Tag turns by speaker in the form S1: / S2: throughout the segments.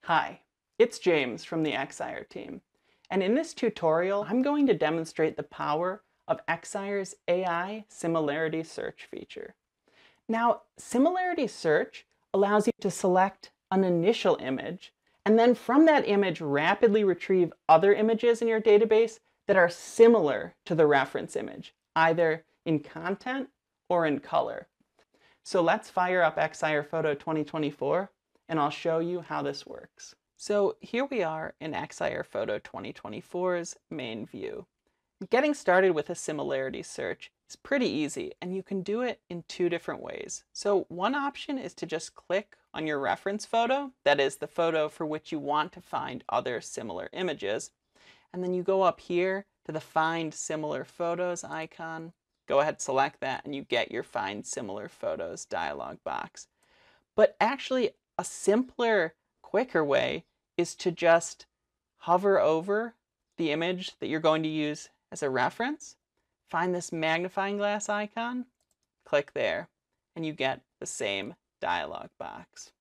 S1: Hi, it's James from the Excire team. And in this tutorial, I'm going to demonstrate the power of Excire's AI Similarity Search feature. Now, Similarity Search allows you to select an initial image, and then from that image rapidly retrieve other images in your database that are similar to the reference image, either in content or in color. So let's fire up Excire Foto 2024, and I'll show you how this works. So here we are in Excire Foto 2024's main view. Getting started with a similarity search is pretty easy, and you can do it in two different ways. So one option is to just click on your reference photo, that is the photo for which you want to find other similar images, and then you go up here to the Find Similar Photos icon, go ahead, select that, and you get your Find Similar Photos dialog box. But actually, a simpler, quicker way is to just hover over the image that you're going to use as a reference, find this magnifying glass icon, click there, and you get the same dialog box.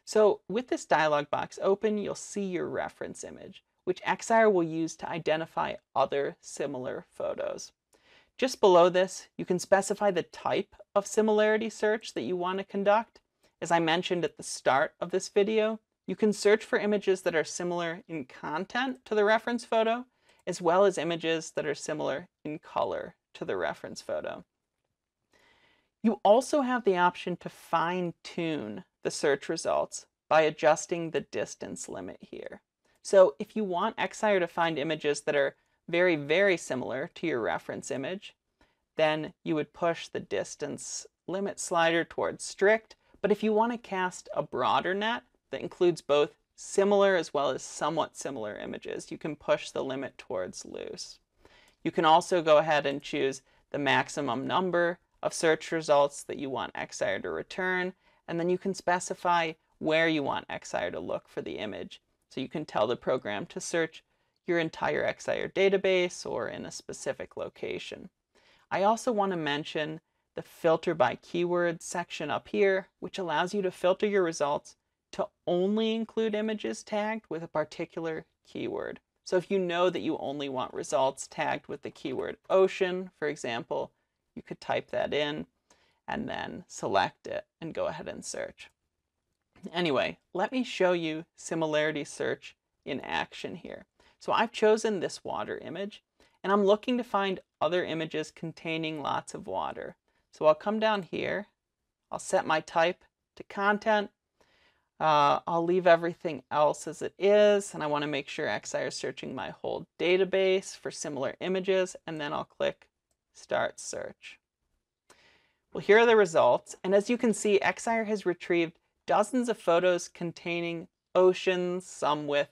S1: So with this dialog box open, you'll see your reference image, which Excire will use to identify other similar photos. Just below this, you can specify the type of similarity search that you want to conduct. As I mentioned at the start of this video, you can search for images that are similar in content to the reference photo, as well as images that are similar in color to the reference photo. You also have the option to fine-tune the search results by adjusting the distance limit here. So if you want Excire to find images that are very, very similar to your reference image, then you would push the distance limit slider towards strict. But if you want to cast a broader net that includes both similar as well as somewhat similar images, you can push the limit towards loose. You can also go ahead and choose the maximum number of search results that you want Excire to return, and then you can specify where you want Excire to look for the image. So you can tell the program to search your entire Excire database or in a specific location. I also want to mention the Filter by Keyword section up here, which allows you to filter your results to only include images tagged with a particular keyword. So if you know that you only want results tagged with the keyword ocean, for example, you could type that in and then select it and go ahead and search. Anyway, let me show you similarity search in action here. So I've chosen this water image, and I'm looking to find other images containing lots of water. So I'll come down here, I'll set my type to content, I'll leave everything else as it is, and I want to make sure Excire is searching my whole database for similar images, and then I'll click Start Search. Well, here are the results, and as you can see, Excire has retrieved dozens of photos containing oceans, some with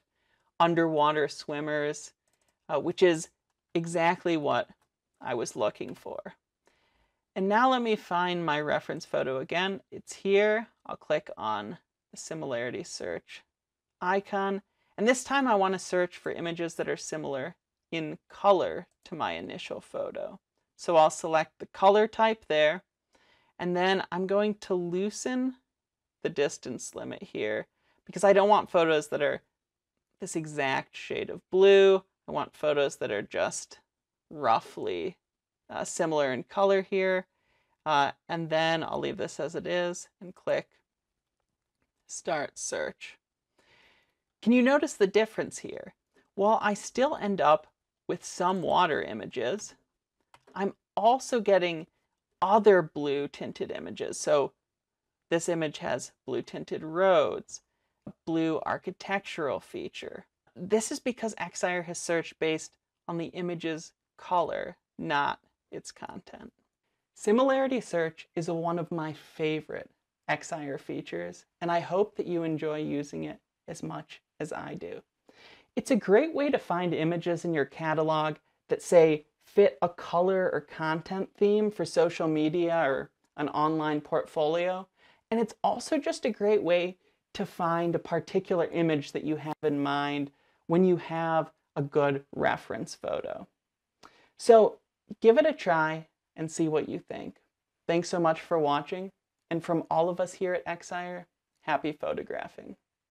S1: underwater swimmers, which is exactly what I was looking for. And now let me find my reference photo again. It's here. I'll click on the similarity search icon, and this time I want to search for images that are similar in color to my initial photo. So I'll select the color type there, and then I'm going to loosen the distance limit here because I don't want photos that are this exact shade of blue. I want photos that are just roughly similar in color here. And then I'll leave this as it is and click Start Search. Can you notice the difference here? While I still end up with some water images, I'm also getting other blue tinted images. So this image has blue tinted roads, a blue architectural feature. This is because Excire has searched based on the image's color, not its content. Similarity search is one of my favorite Excire features, and I hope that you enjoy using it as much as I do. It's a great way to find images in your catalog that, say, fit a color or content theme for social media or an online portfolio. And it's also just a great way to find a particular image that you have in mind when you have a good reference photo. So give it a try and see what you think. Thanks so much for watching, and from all of us here at Excire, happy photographing.